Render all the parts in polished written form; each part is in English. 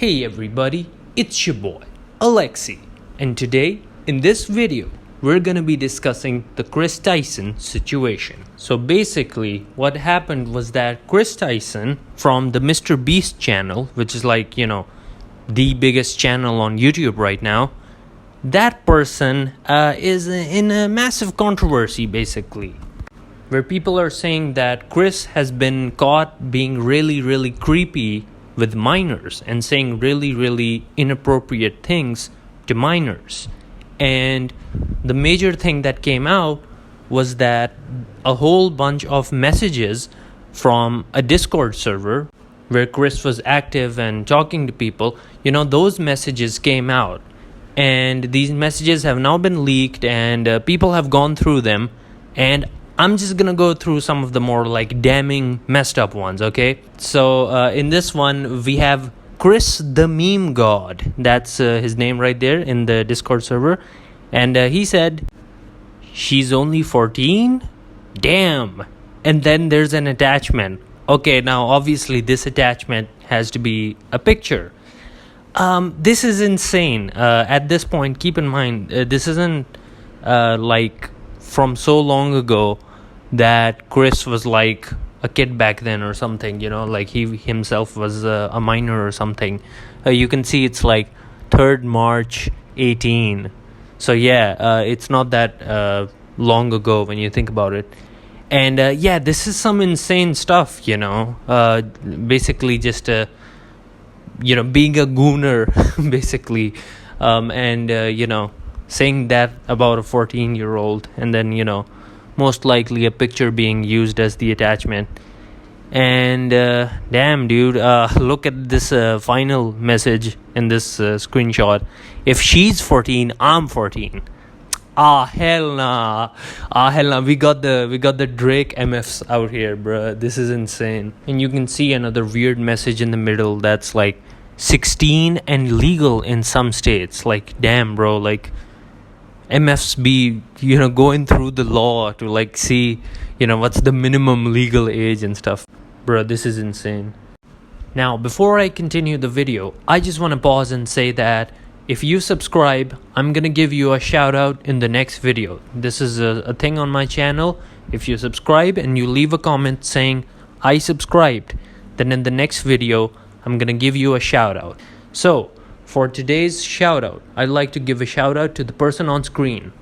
Hey everybody, it's your boy, Alexi, and today, in this video, we're gonna be discussing the Kris Tyson situation. So basically, what happened was that Kris Tyson from the Mr. Beast channel, which is the biggest channel on YouTube right now, that person is in a massive controversy basically, where people are saying that Kris has been caught being really creepy with minors and saying really inappropriate things to minors. And the major thing that came out was that a whole bunch of messages from a Discord server where Kris was active and talking to people, those messages came out. And these messages have now been leaked and people have gone through them. And I'm just gonna go through some of the more damning messed up ones, okay? So in this one, we have Kris the Meme God. That's his name right there in the Discord server. And he said, "She's only 14? Damn." And then there's an attachment. Okay, now obviously this attachment has to be a picture. This is insane. At this point, keep in mind, this isn't from so long ago that Kris was like a kid back then or something, he himself was a minor or something. You can see it's 3rd March 18. So it's not that long ago when you think about it. And this is some insane stuff, basically just being a gooner basically, and saying that about a 14-year-old, and then most likely a picture being used as the attachment. And damn dude, look at this final message in this screenshot. "If she's 14, I'm 14. Hell nah. We got the Drake MFs out here, bruh. This is insane. And you can see another weird message in the middle that's 16 and legal in some states. Damn, bro, MFs be going through the law to see what's the minimum legal age and stuff. Bro, this is insane. Now, before I continue the video, I just want to pause and say that if you subscribe, I'm gonna give you a shout out in the next video. This is a thing on my channel. If you subscribe and you leave a comment saying I subscribed, then in the next video I'm gonna give you a shout out. So for today's shout out, I'd like to give a shout out to the person on screen,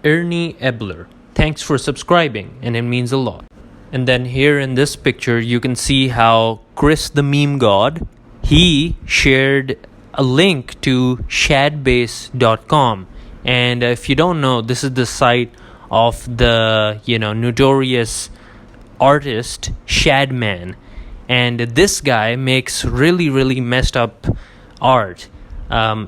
Ernie Ebler. Thanks for subscribing, and it means a lot. And then here in this picture, you can see how Kris the Meme God, he shared a link to shadbase.com. And if you don't know, this is the site of the notorious artist Shadman. And this guy makes really messed up art,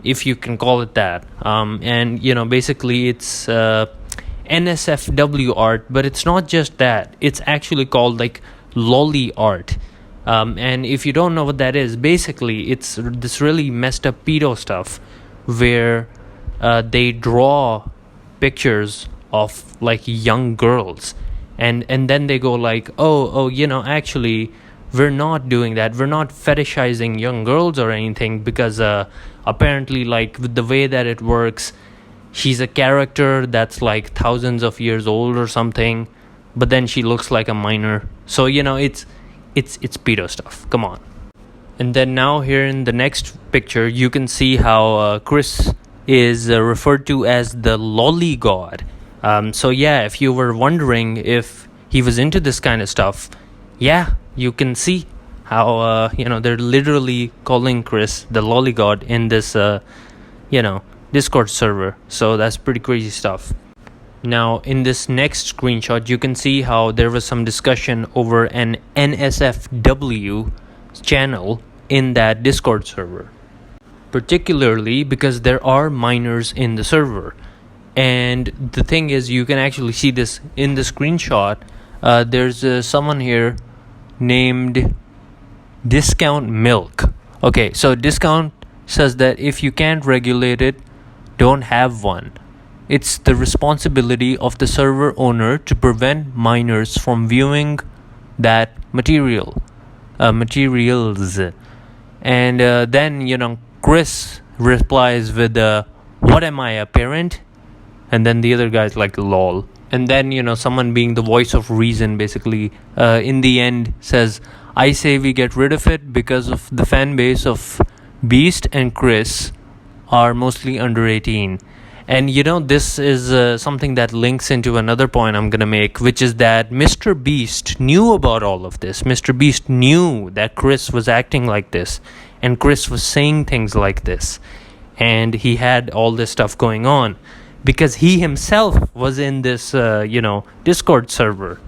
if you can call it that. And basically it's NSFW art, but it's not just that. It's actually called lolly art. And if you don't know what that is, basically it's this really messed up pedo stuff where they draw pictures of young girls, and then they go actually we're not doing that. We're not fetishizing young girls or anything, because apparently with the way that it works, she's a character that's thousands of years old or something, but then she looks like a minor. So it's pedo stuff. Come on. And then now here in the next picture, you can see how Kris is referred to as the lolly god. So if you were wondering if he was into this kind of stuff, you can see how they're literally calling Kris the lolly god in this Discord server. So that's pretty crazy stuff. Now in this next screenshot, you can see how there was some discussion over an NSFW channel in that Discord server, particularly because there are minors in the server. And the thing is, you can actually see this in the screenshot. There's someone here named Discount Milk. Okay, so Discount says that if you can't regulate it, don't have one. It's the responsibility of the server owner to prevent minors from viewing that materials. And then, Kris replies with, what am I, a parent? And then the other guy's like, lol. And then, someone being the voice of reason basically, in the end says, I say we get rid of it because of the fan base of Beast and Kris are mostly under 18. And this is something that links into another point I'm gonna make, which is that Mr. Beast knew about all of this. Mr. Beast knew that Kris was acting like this, and Kris was saying things like this, and he had all this stuff going on because he himself was in this, Discord server.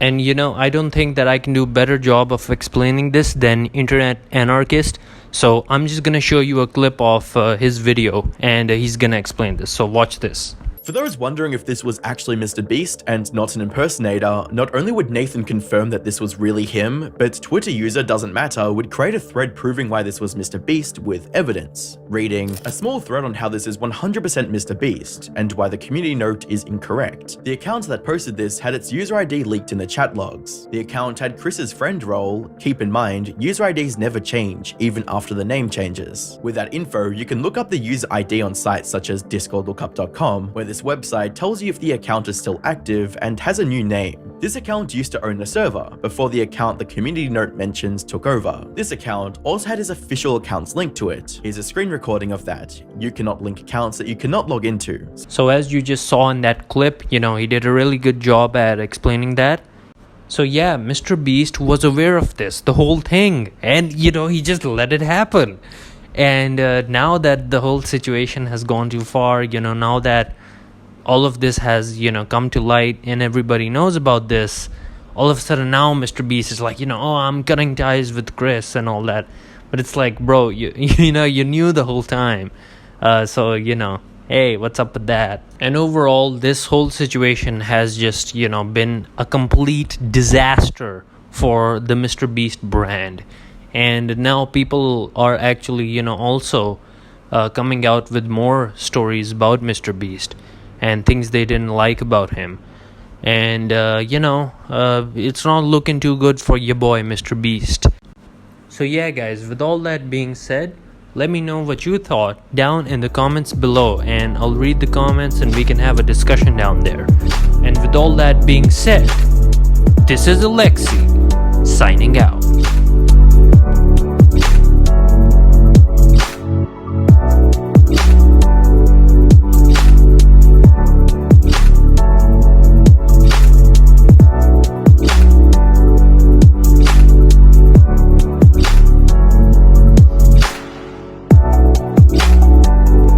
And I don't think that I can do a better job of explaining this than Internet Anarchist. So I'm just gonna show you a clip of his video, and he's gonna explain this. So watch this. For those wondering if this was actually Mr. Beast and not an impersonator, not only would Nathan confirm that this was really him, but Twitter user Doesn't Matter would create a thread proving why this was Mr. Beast with evidence, reading, a small thread on how this is 100% Mr. Beast, and why the community note is incorrect. The account that posted this had its user ID leaked in the chat logs. The account had Chris's friend role. Keep in mind, user IDs never change, even after the name changes. With that info, you can look up the user ID on sites such as discordlookup.com, where this website tells you if the account is still active and has a new name. This account used to own the server, before the account the community note mentions took over. This account also had his official accounts linked to it. Here's a screen recording of that. You cannot link accounts that you cannot log into. So as you just saw in that clip, he did a really good job at explaining that. So yeah, Mr. Beast was aware of this, the whole thing, and he just let it happen. And now that the whole situation has gone too far, now that all of this has, come to light and everybody knows about this, all of a sudden now Mr. Beast is like, oh, I'm cutting ties with Kris and all that. But it's like, bro, you knew the whole time. So, hey, what's up with that? And overall, this whole situation has just, been a complete disaster for the Mr. Beast brand. And now people are actually, also coming out with more stories about Mr. Beast and things they didn't like about him. And, it's not looking too good for your boy, Mr. Beast. So yeah, guys, with all that being said, let me know what you thought down in the comments below, and I'll read the comments and we can have a discussion down there. And with all that being said, this is Alexi, signing out.